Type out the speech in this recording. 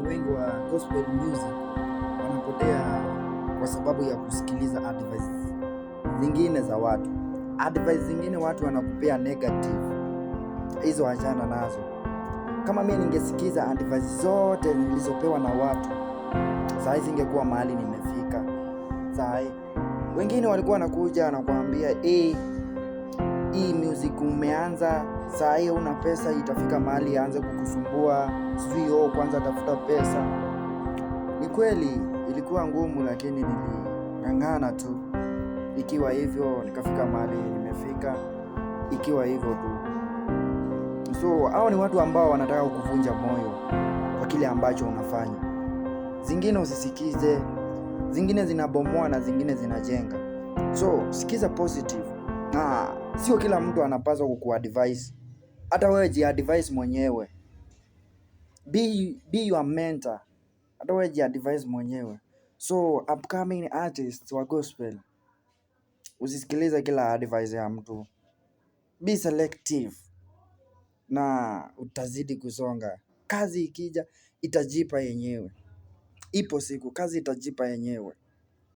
wengi wa gospel music wanapotea kwa sababu ya kusikiliza advice zingine za watu. Advice zingine watu wanakupea negative, hizo achana nazo. Kama mimi ningesikiza advice zote nilizopewa na watu, saa hii singekuwa mahali nimefika. Saa hii wengine walikuwa wanakuja na kuambia hii music umeanza, saa hii una pesa, itafika mahali aanze kukusumbua, sijui kwanza tafuta pesa. Ni kweli ilikuwa ngumu, lakini niling'ang'ana tu. Ikiwa hivyo nikafika mahali nimefika, ikiwa hivyo tu. So hao ni watu ambao wanataka kukuvunja moyo kwa kile ambacho unafanya. Zingine usisikize, zingine zinabomoa na zingine zinajenga. So sikiza positive. Na sio kila mtu anapaswa kukuadvise. Hata wewe jiadvise mwenyewe. Be your mentor. Hata wewe jiadvise mwenyewe. So upcoming artists wa gospel, usisikilize kila advice ya mtu. Be selective na utazidi kusonga. Kazi ikija itajipa yenyewe. Ipo siku kazi itajipa yenyewe.